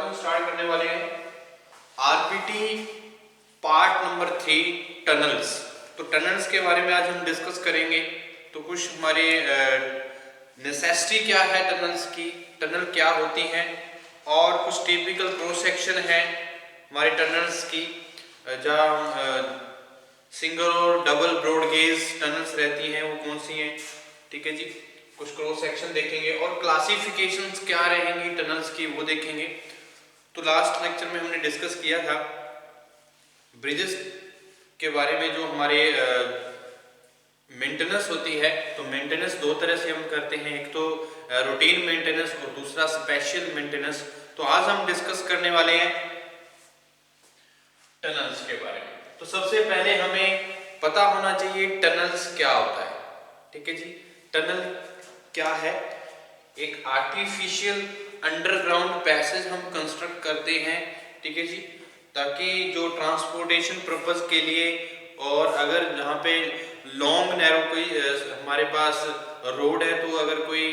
हम स्टार्ट करने वाले हैं आरपीटी पार्ट नंबर 3 टनल्स। तो टनल्स के बारे में आज हम डिस्कस करेंगे। तो कुछ हमारे नेसेसिटी क्या है टनल्स की, टनल क्या होती हैं, और कुछ टिपिकल क्रॉस सेक्शन है हमारे टनल्स की जहाँ सिंगल और डबल ब्रॉड गेज टनल्स रहती हैं वो कौन सी हैं। ठीक है जी, कुछ क्रॉस सेक्शन देखेंगे और क्लासिफिकेशंस क्या रहेंगी टनल्स की वो देखेंगे। तो लास्ट लेक्चर में हमने डिस्कस किया था ब्रिजेस के बारे में, जो हमारे मेंटेनेंस होती है। तो मेंटेनेंस दो तरह से हम करते हैं, एक तो रूटीन मेंटेनेंस और दूसरा स्पेशल मेंटेनेंस। तो आज हम डिस्कस करने वाले हैं टनल्स के बारे में। तो सबसे पहले हमें पता होना चाहिए टनल्स क्या होता है। ठीक है जी, टनल क्या है? एक आर्टिफिशियल अंडरग्राउंड पैसेज हम कंस्ट्रक्ट करते हैं, ठीक है जी, ताकि जो ट्रांसपोर्टेशन पर्पस के लिए, और अगर जहाँ पे लॉन्ग नैरो कोई हमारे पास रोड है, तो अगर कोई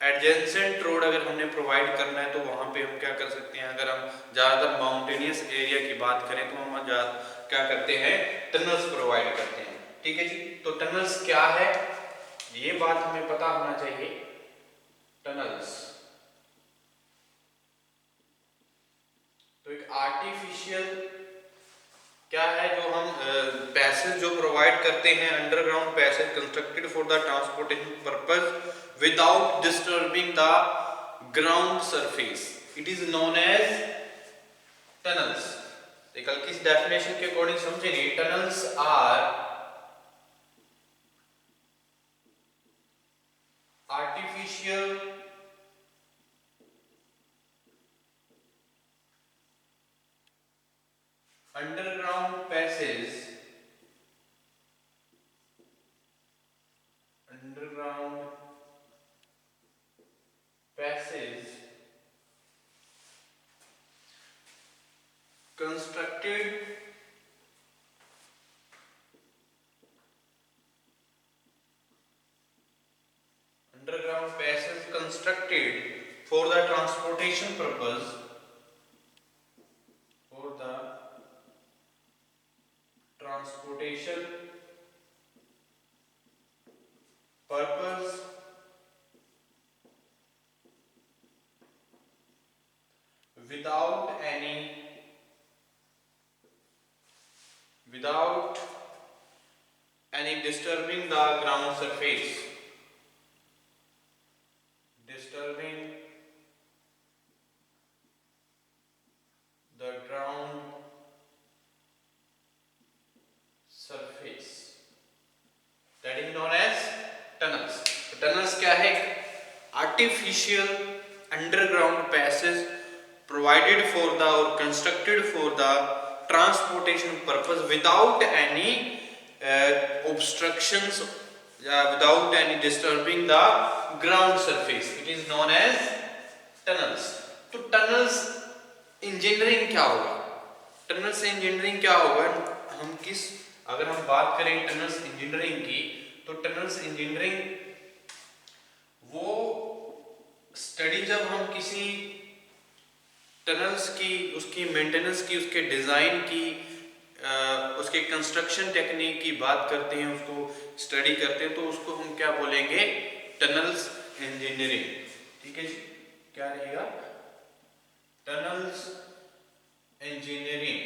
एडजेसेंट रोड अगर हमने प्रोवाइड करना है तो वहाँ पे हम क्या कर सकते हैं। अगर हम ज़्यादातर माउंटेनियस एरिया की बात करें तो हम क्या करते हैं, टनल्स प्रोवाइड करते हैं। ठीक है जी, तो टनल्स क्या है ये बात हमें पता होना चाहिए। टनल्स तो एक आर्टिफिशियल क्या है, जो हम पैसेज जो प्रोवाइड करते हैं, underground passage constructed for the transportation purpose without disturbing the ground surface, it is known as tunnels. एक हल्की सी डेफिनेशन के अकॉर्डिंग समझेंगे, tunnels are artificial underground passages constructed for the transportation purpose without any disturbing the ground surface, disturbing the ground surface, that is known as tunnels. Tunnels क्या है? artificial underground passage provided for the or constructed for the transportation purpose without any obstructions, without any disturbing the ground surface, it is known as tunnels. तो tunnels engineering क्या होगा? Tunnel से engineering क्या होगा? हम किस, अगर हम बात करें टनल्स इंजीनियरिंग की, तो टनल्स इंजीनियरिंग वो स्टडी जब हम किसी टनल्स की, उसकी मेंटेनेंस की, उसके डिज़ाइन की, उसके कंस्ट्रक्शन टेक्निक की बात करते हैं, उसको स्टडी करते हैं, तो उसको हम क्या बोलेंगे? Tunnels engineering. ठीक है जी, क्या रहेगा? Tunnels engineering.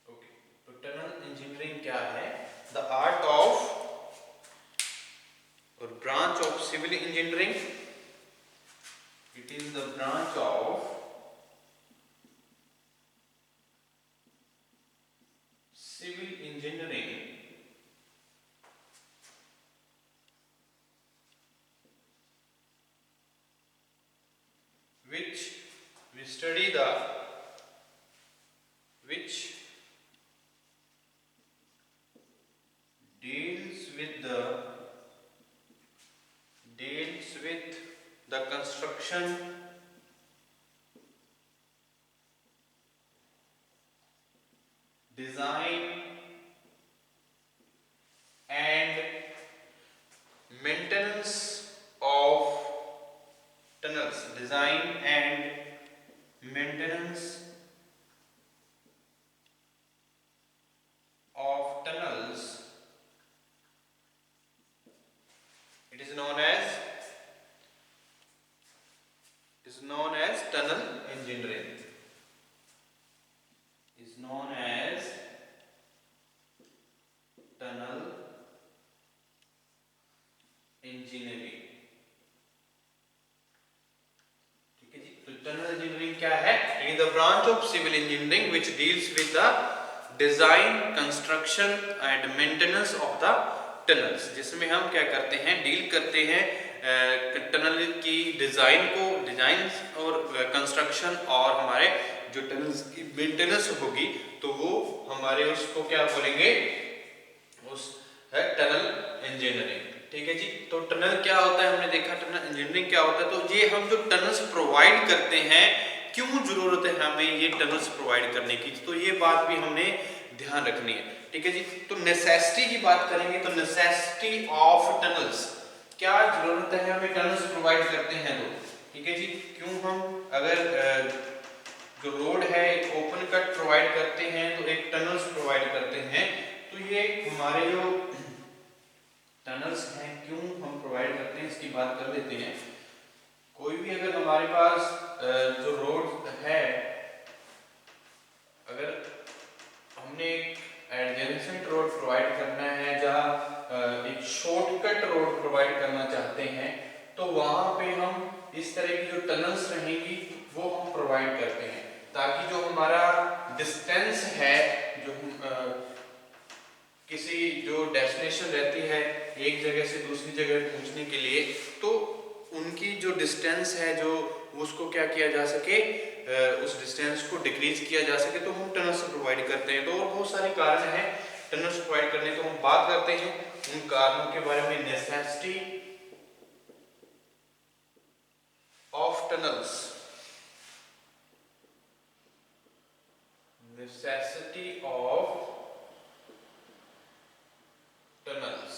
ओके, तो टनल इंजीनियरिंग क्या है? The art of or branch of civil engineering. It is the branch of civil engineering which we study the which deals with the construction design and maintenance of tunnels, design and maintenance of tunnels, it is known as tunnel engineering, is known as tunnel engineering। ठीक है जी, तो tunnel engineering क्या है? It is the branch of civil engineering which deals with the design, construction and maintenance of the tunnels, जिसमें हम क्या करते हैं, डील करते हैं टनल की डिजाइन को, डिजाइन और कंस्ट्रक्शन, और हमारे जो टनल्स की मेंटेनेंस होगी तो वो हमारे उसको क्या बोलेंगे, उस है टनल इंजीनियरिंग। ठीक है जी, तो टनल क्या होता है, हमने देखा टनल इंजीनियरिंग क्या होता है। तो ये हम जो टनल्स प्रोवाइड करते हैं, क्यों जरूरत है हमें ये टनल्स प्रोवाइड करने की, तो ये बात भी हमने ध्यान रखनी है। ठीक है जी, तो नेसेसिटी की बात करेंगे तो नेसेसिटी ऑफ टनल्स, क्या जरूरत है हमें टनल्स प्रोवाइड करते हैं तो। ठीक है जी, क्यों हम अगर जो रोड है एक ओपन कट प्रोवाइड करते हैं तो एक टनल्स प्रोवाइड करते हैं, तो ये हमारे जो टनल्स हैं क्यों हम प्रोवाइड करते हैं इसकी बात कर लेते हैं। कोई भी अगर हमारे पास जो रोड है, अगर हमने एक एडजेसेंट रोड प्रोवाइड करना है, जहाँ एक शॉर्टकट रोड प्रोवाइड करना चाहते हैं, तो वहां पे हम इस तरह की जो टनल्स रहेंगी वो हम प्रोवाइड करते हैं, ताकि जो हमारा डिस्टेंस है, जो किसी जो डेस्टिनेशन रहती है एक जगह से दूसरी जगह पहुंचने के लिए, तो उनकी जो डिस्टेंस है जो उसको क्या किया जा सके, उस डिस्टेंस को डिक्रीज किया जा सके, तो हम टनल्स प्रोवाइड करते हैं। तो और बहुत सारे कारण हैं टनल्स प्रोवाइड करने, तो हम बात करते हैं उन कारणों के बारे में। Necessity of tunnels, necessity of tunnels.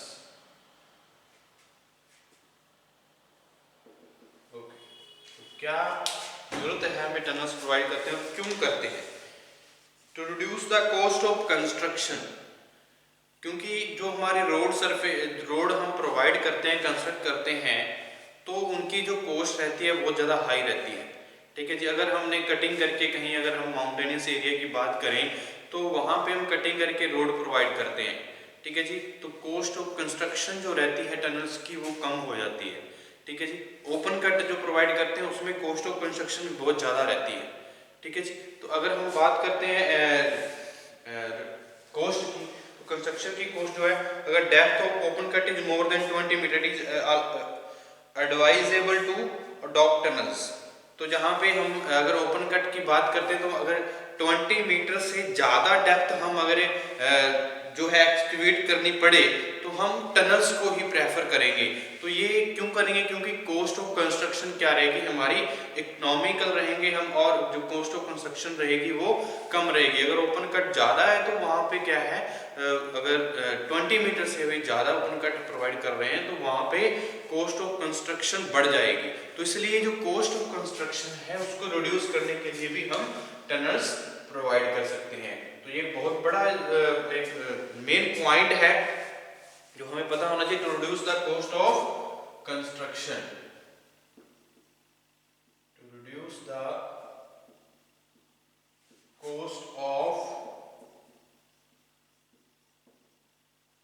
Okay, तो क्या जरूरत है हमें टनल्स प्रोवाइड करते हैं, क्यों करते हैं? To reduce the cost of construction, क्योंकि जो हमारे रोड हम प्रोवाइड करते हैं, कंस्ट्रक्ट करते हैं, तो उनकी जो कॉस्ट रहती है वो ज़्यादा हाई रहती है। ठीक है जी, अगर हमने कटिंग करके कहीं, अगर हम माउंटेनियस एरिया की बात करें तो वहाँ पे हम कटिंग करके रोड प्रोवाइड करते हैं। ठीक है जी, तो कॉस्ट ऑफ कंस्ट्रक्शन जो रहती है टनल्स की वो कम हो जाती है। ठीक है जी, ओपन कट जो प्रोवाइड करते हैं उसमें कॉस्ट ऑफ कंस्ट्रक्शन बहुत ज़्यादा रहती है। ठीक है जी, तो अगर हम बात करते हैं कॉस्ट की, तो कंस्ट्रक्शन की कॉस्ट जो है, अगर depth of open cut is more than 20 metre is advisable to adopt tunnels. तो जहाँ पे हम अगर ओपन कट की बात करते हैं, तो अगर 20 मीटर से ज़्यादा डेप्थ हम अगर जो है एक्सकैवेट करनी पड़े, तो हम टनल्स को ही प्रेफर करेंगे। तो ये क्यों करेंगे? क्योंकि कॉस्ट ऑफ कंस्ट्रक्शन क्या रहेगी हमारी, इकोनॉमिकल रहेंगे हम, और जो कॉस्ट ऑफ कंस्ट्रक्शन रहेगी वो कम रहेगी। अगर ओपन कट ज़्यादा है तो वहाँ पे क्या है, अगर 20 मीटर से भी ज़्यादा ओपन कट प्रोवाइड कर रहे हैं तो वहाँ पे कॉस्ट ऑफ कंस्ट्रक्शन बढ़ जाएगी। तो इसलिए जो कॉस्ट ऑफ कंस्ट्रक्शन है उसको रिड्यूस करने के लिए भी हम टनल्स प्रोवाइड कर सकते हैं। तो ये बहुत बड़ा एक मेन पॉइंट है जो हमें पता होना चाहिए, to reduce the cost of construction, to reduce the cost of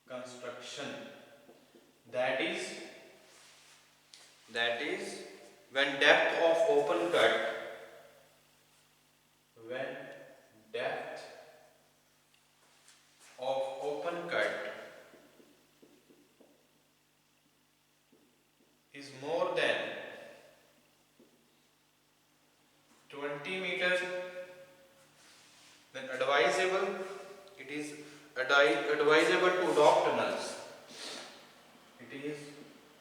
construction, that is when depth of open cut, when depth of open cut is more than 20 meters, then advisable, it is advisable to adopt tunnels. It is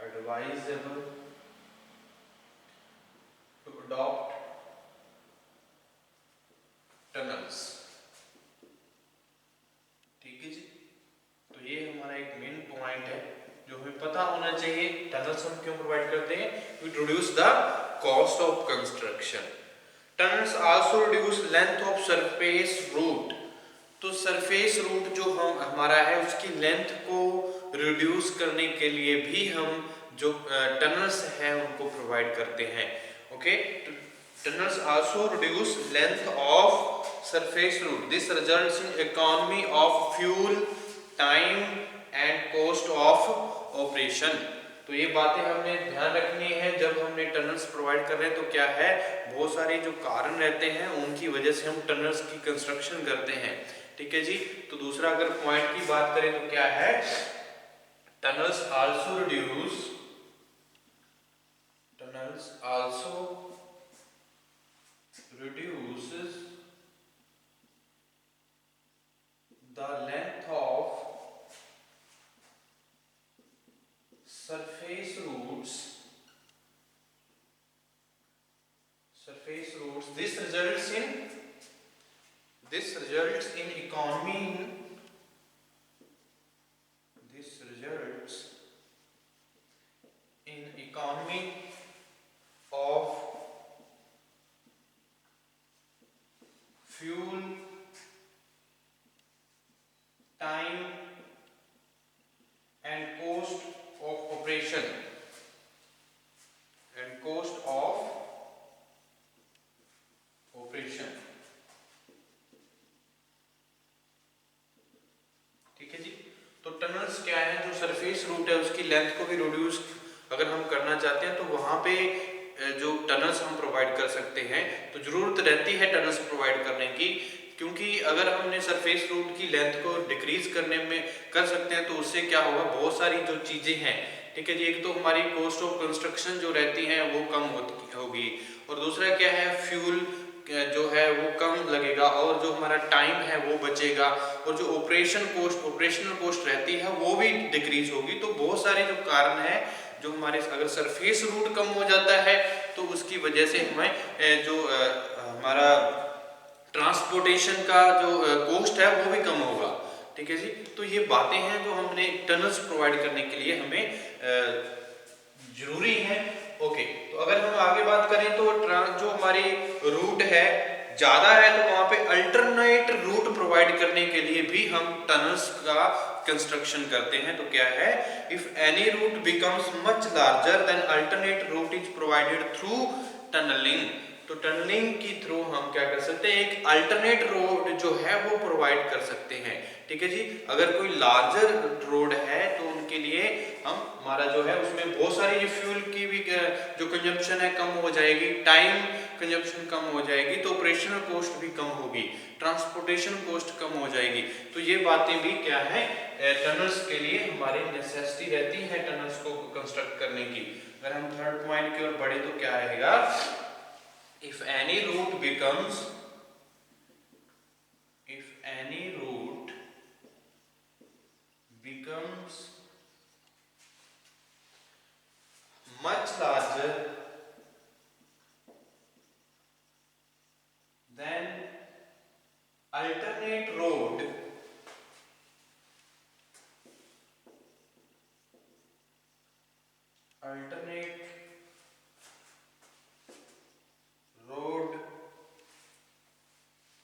advisable to adopt tunnels. ठीक है जी, तो ये हमारा एक main point है जो हमें पता होना चाहिए। टनल्स हम क्यों प्रोवाइड करते हैं? To reduce the cost of construction. Tunnels also reduce length of surface route. तो सरफेस रूट जो हमारा है उसकी लेंथ को रिड्यूस करने के लिए भी हम जो टनल्स हैं उनको प्रोवाइड करते हैं। Okay, tunnels also reduce length of surface route. This results in economy of fuel, time and cost of operation. तो ये बातें हमने ध्यान रखनी है जब हमने टनल्स प्रोवाइड कर रहे हैं। तो क्या है, बहुत सारे जो कारण रहते हैं उनकी वजह से हम टनल्स की कंस्ट्रक्शन करते हैं। ठीक है जी। तो दूसरा अगर पॉइंट की बात करें तो क्या है, tunnels also reduce reduces the length of surface routes. This results in economy of fuel, time and cost of operation ठीक है जी। तो टनल्स क्या है, जो सरफेस रूट है उसकी लेंथ को भी रिड्यूस अगर हम करना चाहते हैं तो वहां पे जो टनल्स हम प्रोवाइड कर सकते हैं। तो जरूरत रहती है टनल्स प्रोवाइड करने की, क्योंकि अगर हमने सरफेस रूट की लेंथ को डिक्रीज करने में कर सकते हैं तो उससे क्या होगा, बहुत सारी जो चीजें हैं, ठीक है जी, एक तो हमारी कॉस्ट ऑफ कंस्ट्रक्शन जो रहती है वो कम होगी, और दूसरा क्या है, फ्यूल जो है वो कम लगेगा, और जो हमारा टाइम है वो बचेगा, और जो ऑपरेशनल कॉस्ट रहती है वो भी डिक्रीज होगी। तो बहुत सारे जो कारण है, जो हमारे अगर सरफेस रूट कम हो जाता है तो उसकी वजह से हमें जो हमारा ट्रांसपोर्टेशन का जो कॉस्ट है वो भी कम होगा। ठीक है जी। तो ये बातें हैं जो हमने टनल्स प्रोवाइड करने के लिए हमें जरूरी है। ओके, तो अगर हम आगे बात करें तो जो हमारी रूट है ज्यादा है तो वहां पे अल्टरनेट रूट प्रोवाइड करने के लिए भी हम टनल्स का कंस्ट्रक्शन करते हैं। तो क्या है, if any route becomes much larger than alternate route is provided through tunnelling. तो टनलिंग के थ्रू हम क्या कर सकते हैं, एक अल्टरनेट रोड जो है वो प्रोवाइड कर सकते हैं। ठीक है जी। अगर कोई लार्जर रोड है तो उनके लिए हम हमारा जो है उसमें बहुत सारी जो फ्यूल की भी जो कंजम्पशन है कम हो जाएगी, टाइम कंजम्पशन कम हो जाएगी, तो ऑपरेशनल कॉस्ट भी कम होगी, ट्रांसपोर्टेशन कॉस्ट कम हो जाएगी। तो ये बातें भी क्या है, टनल्स के लिए हमारी नेसेसिटी रहती है टनल्स को कंस्ट्रक्ट करने की। अगर हम थर्ड पॉइंट की ओर बढ़े तो क्या रहेगा, if any route becomes much larger than alternate road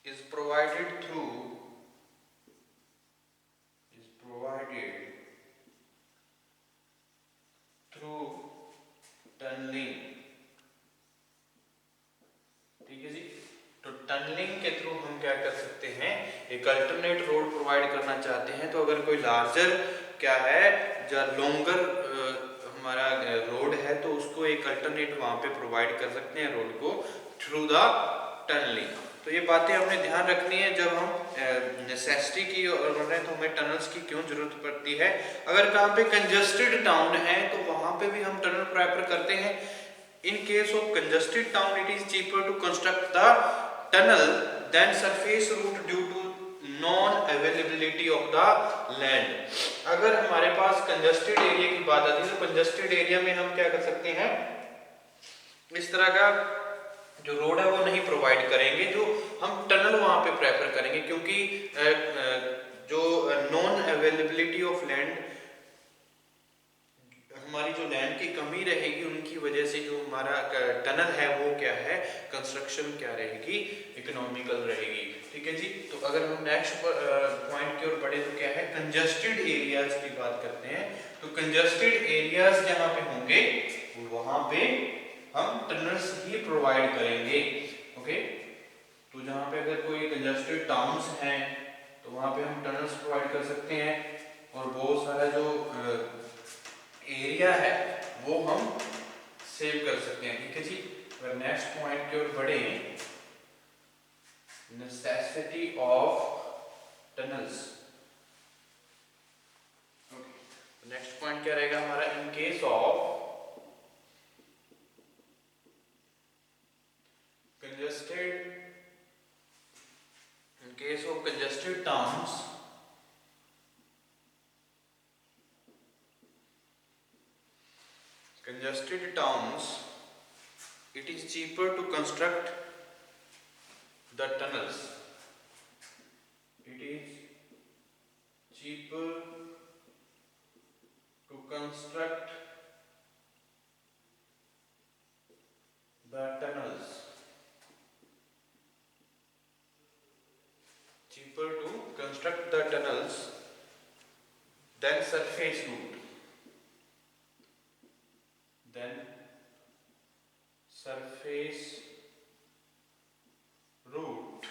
is provided through tunnelling. ठीक है जी। तो टनलिंग के थ्रू हम क्या कर सकते हैं, एक अल्टरनेट रोड प्रोवाइड करना चाहते हैं तो अगर कोई लार्जर क्या है जो लॉन्गर हमारा रोड है तो उसको एक अल्टरनेट वहां पे प्रोवाइड कर सकते हैं रोड को थ्रू द टनलिंग। तो ये बातें हमें ध्यान रखनी है जब हम नेसेसिटी की ओर बढ़ रहे हैं तो हमें टनल्स की क्यों जरूरत पड़ती है। अगर कहाँ पे कंजस्टेड टाउन है तो वहां पे भी हम टनल प्रेफर करते हैं। In case of congested town it is cheaper to construct the tunnel than surface route due to non availability of the land. अगर हमारे पास कंजस्टेड एरिया की बात आती है तो कंजस्टेड एरिया में हम क्या कर सकते हैं, इस तरह का जो रोड है वो नहीं प्रोवाइड करेंगे, जो हम टनल वहां पे प्रेफर करेंगे, क्योंकि जो नॉन अवेलेबिलिटी ऑफ लैंड हमारी जो लैंड की कमी रहेगी उनकी वजह से जो हमारा टनल है वो क्या है, कंस्ट्रक्शन क्या रहेगी, इकोनॉमिकल रहेगी। ठीक है जी। तो अगर हम नेक्स्ट पॉइंट की ओर बढ़े तो क्या है, कंजस्टेड एरियाज की बात करते हैं। तो कंजस्टेड एरियाज जहाँ पे होंगे वहां पे हम टनल्स ही प्रोवाइड करेंगे। ओके, तो जहाँ पे अगर कोई कंजस्टेड टाउन्स हैं तो वहां पे हम टनल्स प्रोवाइड कर सकते हैं, और बहुत सारा जो एरिया है वो हम सेव कर सकते हैं। ठीक है जी। अगर नेक्स्ट पॉइंट की ओर बढ़े, necessity of tunnels. Next point क्या रहेगा हमारा, इन case of congested, in case of congested towns, it is cheaper to construct the tunnels. It is cheaper to construct the tunnels. Cheaper to construct the tunnels than surface route. Then surface route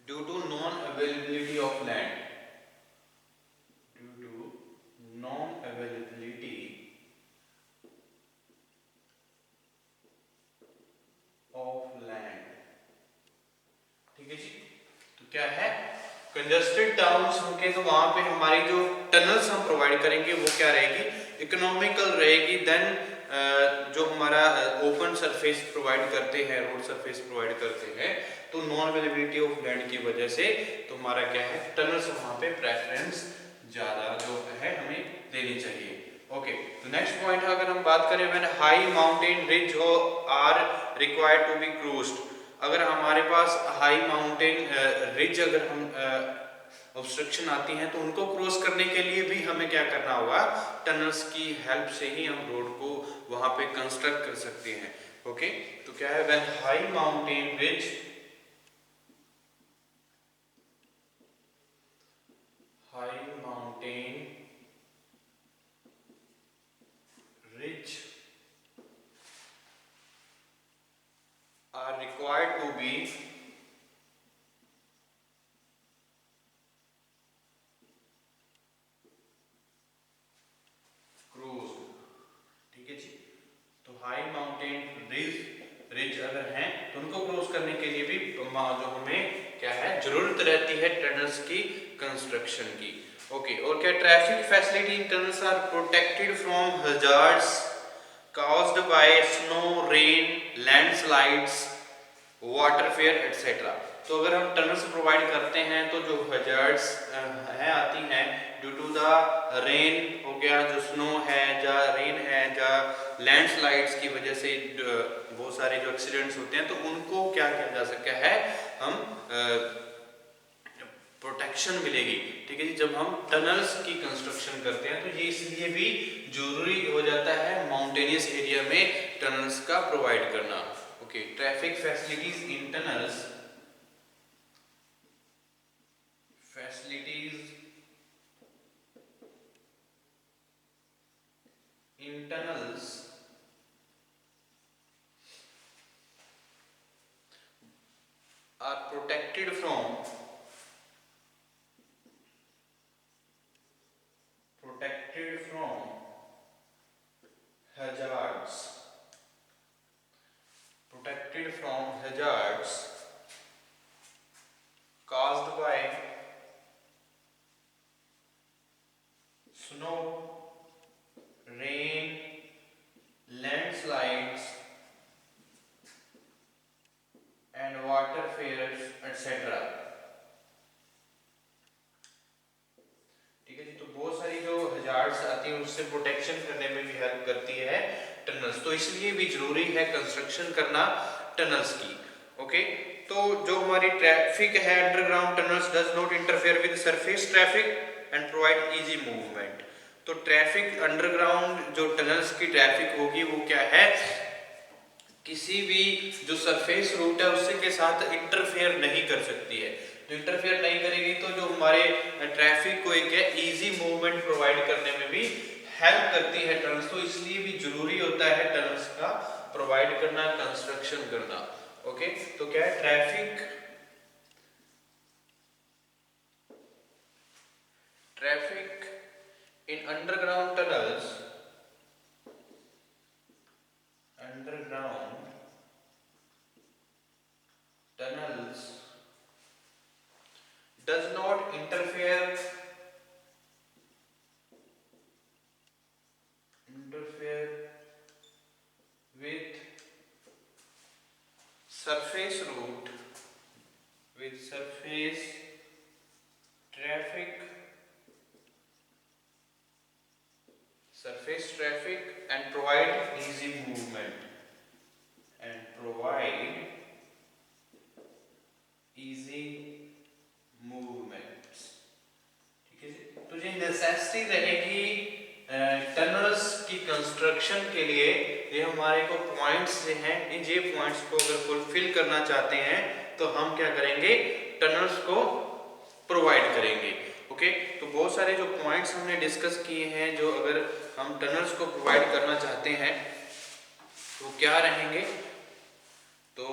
due to non-availability of land. Due to non-availability of land. ठीक है जी। तो क्या है, congested towns होंगे तो वहां पे हमारी जो टनल्स हम प्रोवाइड करेंगे वो क्या रहेगी, इकोनॉमिकल रहेगी। देन जो हमारा ओपन सरफेस प्रोवाइड करते हैं, रोड सरफेस प्रोवाइड करते हैं, तो नॉन अवेलेबिलिटी ऑफ लैंड की वजह से तो हमारा क्या है, टनल्स वहां पे प्रेफरेंस ज्यादा जो है हमें देनी चाहिए। ओके, तो नेक्स्ट पॉइंट अगर हम बात करें, when high mountain ridge are required to be crossed. अगर हमारे पास हाई माउंटेन रिज अगर हम ऑब्स्ट्रक्शन आती हैं तो उनको क्रॉस करने के लिए भी हमें क्या करना होगा, टनल्स की हेल्प से ही हम रोड को वहां पे कंस्ट्रक्ट कर सकते हैं। ओके, तो क्या है, when high mountain ridge are required to be cruised। ठीक है जी। तो हाई माउंटेन रिज अगर हैं तो उनको क्रॉस करने के लिए भी जो हमें क्या है, जरूरत रहती है टनल्स की कंस्ट्रक्शन की। ओके, और क्या, traffic facility in tunnels are protected from hazards caused by snow, rain, landslides, waterfall etcetera. तो अगर हम टनल्स प्रोवाइड करते हैं तो जो हजार्ड्स है आती हैं ड्यू टू द रेन हो गया, जो स्नो है, जा रेन है, जा लैंडस्लाइड्स की वजह से बहुत सारे जो एक्सीडेंट्स होते हैं, तो उनको क्या किया जा सकता है, हम प्रोटेक्शन मिलेगी। ठीक है जी। जब हम टनल्स की कंस्ट्रक्शन करते हैं तो ये इसलिए भी जरूरी हो जाता है माउंटेनियस एरिया में टनल्स का प्रोवाइड करना। Okay, traffic facilities in tunnels, are protected from hazards, caused by snow, rain, landslides and waterfalls etc। ठीक है जी। तो बहुत सारी जो हजार्ड्स आती हैं उससे प्रोटेक्शन करने में भी हेल्प करती है टनल्स, तो इसलिए भी जरूरी है कंस्ट्रक्शन करना टनल्स की। ओके, तो जो हमारी ट्रैफिक है, underground tunnels does not interfere with surface traffic and provide easy movement. तो ट्रैफिक अंडरग्राउंड जो टनल्स की ट्रैफिक होगी वो क्या है, किसी भी जो सरफेस रूट है उससे के साथ इंटरफेयर नहीं कर सकती है। तो इंटरफेयर नहीं करेगी तो जो हमारे ट्रैफिक को एक है इजी मूवमेंट प्रोवाइड करने में भी हेल्प करती है टनल्स। तो इसलिए भी जरूरी होता है टनल्स का प्रोवाइड करना, कंस्ट्रक्शन करना। ओके, तो क्या है, traffic in underground tunnels does not interfere with surface route, with surface traffic, and provide easy movement, ठीक है जी। तो ये नेसेसिटी रहेगी टनल्स की कंस्ट्रक्शन के लिए। ये हमारे को पॉइंट्स जो हैं, इन ये पॉइंट्स को अगर फुलफिल करना चाहते हैं तो हम क्या करेंगे, टनल्स को प्रोवाइड करेंगे। ओके, तो बहुत सारे जो पॉइंट्स हमने डिस्कस किए हैं, जो अगर हम टनल्स को प्रोवाइड करना चाहते हैं तो क्या रहेंगे, तो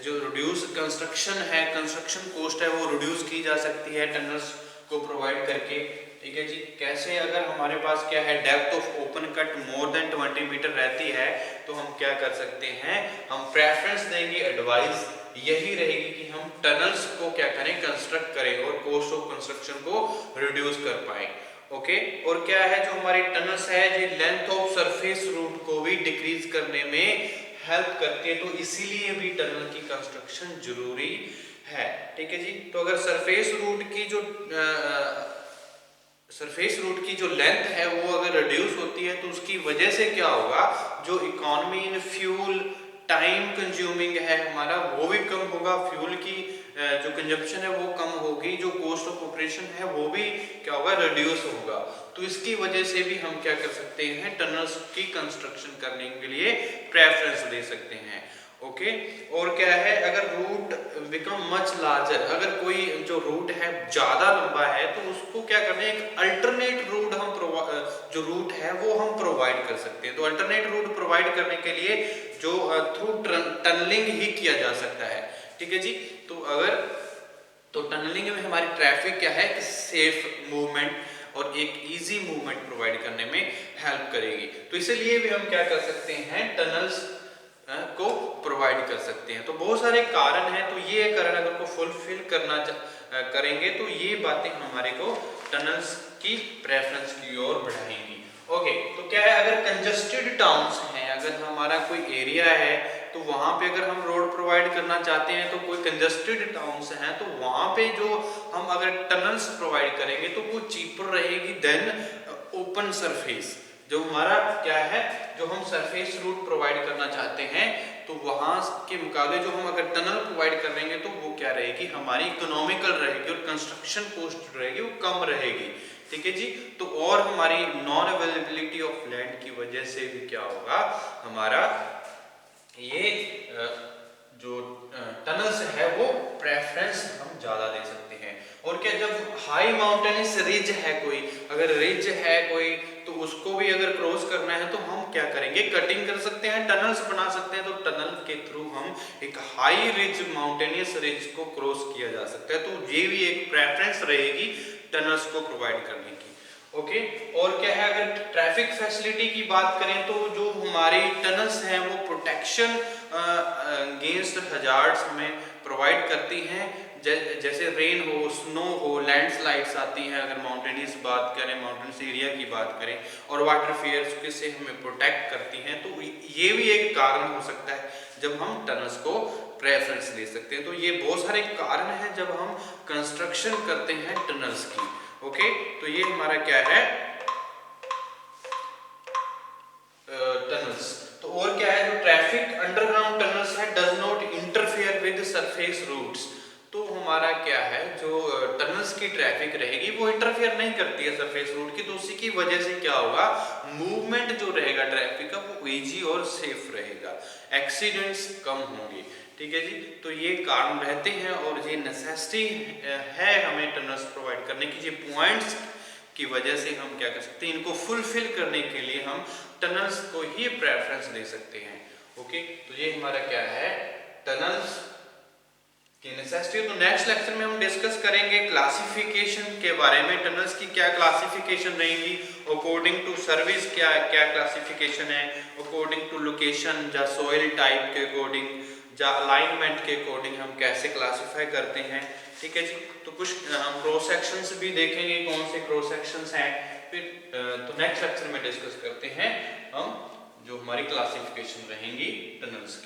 जो रिड्यूस कंस्ट्रक्शन है, कंस्ट्रक्शन कॉस्ट है वो रिड्यूस की जा सकती है टनल्स को प्रोवाइड करके। ठीक है जी, कैसे, अगर हमारे पास क्या है, depth of open cut more than 20 metre रहती है तो हम क्या कर सकते हैं, हम प्रेफरेंस देंगे, एडवाइस यही रहेगी कि हम टनल्स को क्या करें, कंस्ट्रक्ट करें और कॉस्ट ऑफ कंस्ट्रक्शन को रिड्यूस कर पाए। ओके, और क्या है, जो हमारी टनल्स है ये लेंथ ऑफ सरफेस रूट को भी डिक्रीज करने में हेल्प करती है, तो इसीलिए भी टनल की कंस्ट्रक्शन जरूरी है। ठीक है जी, तो अगर सरफेस रूट की जो लेंथ है वो अगर रिड्यूस होती है तो उसकी वजह से क्या होगा, जो economy in fuel, time consuming है हमारा, वो भी कम होगा, फ्यूल की जो कंजप्शन है वो कम होगी, जो कॉस्ट ऑफ ऑपरेशन है वो भी क्या होगा, रिड्यूस होगा। तो इसकी वजह से भी हम क्या कर सकते हैं, टनल्स की कंस्ट्रक्शन करने के लिए प्रेफरेंस दे सकते हैं। ओके, और क्या है, अगर रूट बिकम मच लार्जर, अगर कोई जो रूट है ज्यादा लंबा है तो उसको क्या करना है, एक अल्टरनेट रूट हम जो रूट है वो हम प्रोवाइड कर सकते हैं। तो अल्टरनेट रूट प्रोवाइड करने के लिए जो थ्रू टनलिंग ही किया जा सकता है। ठीक है जी, तो टनलिंग में हमारी ट्रैफिक क्या है, सेफ मूवमेंट और एक इजी मूवमेंट प्रोवाइड करने में हेल्प करेगी। तो इसीलिए भी हम क्या कर सकते हैं, टनल्स को प्रोवाइड कर सकते हैं। तो बहुत सारे कारण हैं, तो ये कारण अगर को फुलफिल करेंगे तो ये बातें हमारे को टनल्स की प्रेफरेंस की ओर बढ़ाएंगी। ओके, तो क्या है, अगर कंजस्टेड टाउन्स हैं, अगर हमारा कोई एरिया है तो वहां पे अगर हम रोड प्रोवाइड करना चाहते हैं, तो कोई कंजस्टेड टाउन्स हैं तो वहां पे जो हम अगर टनल्स प्रोवाइड करेंगे तो वो चीपर रहेगी देन ओपन सरफेस। जो हमारा क्या है, जो हम सरफेस रूट प्रोवाइड करना चाहते हैं तो वहां के मुकाबले जो हम अगर टनल प्रोवाइड करेंगे तो वो क्या रहेगी, हमारी इकोनॉमिकल रहेगी और कंस्ट्रक्शन कॉस्ट रहेगी वो कम रहेगी। ठीक है जी, तो और हमारी नॉन अवेलेबिलिटी ऑफ लैंड की वजह से भी क्या होगा, हमारा ये जो टनल्स है वो प्रेफरेंस हम ज्यादा दे सकते हैं। और क्या, जब हाई माउंटेनस रिज है कोई, अगर रिज है कोई तो उसको भी अगर क्रॉस करना है तो हम क्या करेंगे, कटिंग कर सकते हैं, टनल्स बना सकते हैं। तो टनल के थ्रू हम एक हाई रिज, माउंटेनियस रिज को क्रॉस किया जा सकता है। तो ये भी एक प्रेफरेंस रहेगी टनल्स को प्रोवाइड करने की। ओके, और क्या है, अगर ट्रैफिक फैसिलिटी की बात करें तो जो हमारी टनल्स हैं वो प्रोटेक्शन अगेंस्ट हजार्ड्स हमें प्रोवाइड करती हैं, जैसे रेन हो, स्नो हो, लैंडस्लाइड्स आती हैं, अगर माउंटेनियस बात करें, माउंटेन्स एरिया की बात करें, और वाटर फेयर से हमें प्रोटेक्ट करती हैं। तो ये भी एक कारण हो सकता है जब हम टनल्स को प्रेफरेंस दे सकते हैं। तो ये बहुत सारे कारण हैं जब हम कंस्ट्रक्शन करते हैं टनल्स की। ओके, तो ये हमारा क्या है, टनल्स। तो और क्या है, जो ट्रैफिक अंडरग्राउंड टनल्स है does not interfere with surface routes. तो हमारा क्या है, जो टनल्स की ट्रैफिक रहेगी वो इंटरफेयर नहीं करती है सरफेस रोड की, तो उसी की वजह से क्या होगा, मूवमेंट जो रहेगा ट्रैफिक का वो इजी और सेफ रहेगा, एक्सीडेंट्स कम होंगे। ठीक है जी, तो ये कारण रहते हैं और ये नेसेसिटी है हमें टनल्स प्रोवाइड करने की। ये पॉइंट्स की वजह से हम क्या कर सकते हैं, इनको फुलफिल करने के लिए हम टनल्स को ही प्रेफरेंस दे सकते हैं। ओके, तो ये हमारा क्या है, टनल्स की नेसेसिटी। तो नेक्स्ट लेक्चर में हम डिस्कस करेंगे क्लासिफिकेशन के बारे में, टनल्स की क्या क्लासिफिकेशन रहेगी, अकॉर्डिंग टू सर्विस क्या क्या क्लासिफिकेशन है, अकॉर्डिंग टू लोकेशन या सॉइल टाइप के अकॉर्डिंग या अलाइनमेंट के अकॉर्डिंग हम कैसे क्लासिफाई करते हैं। ठीक है जी, तो कुछ हम क्रॉस सेक्शंस भी देखेंगे, कौन से क्रॉस सेक्शंस हैं, फिर तो नेक्स्ट लेक्चर में डिस्कस करते हैं हम जो हमारी क्लासिफिकेशन रहेंगी टनल्स की।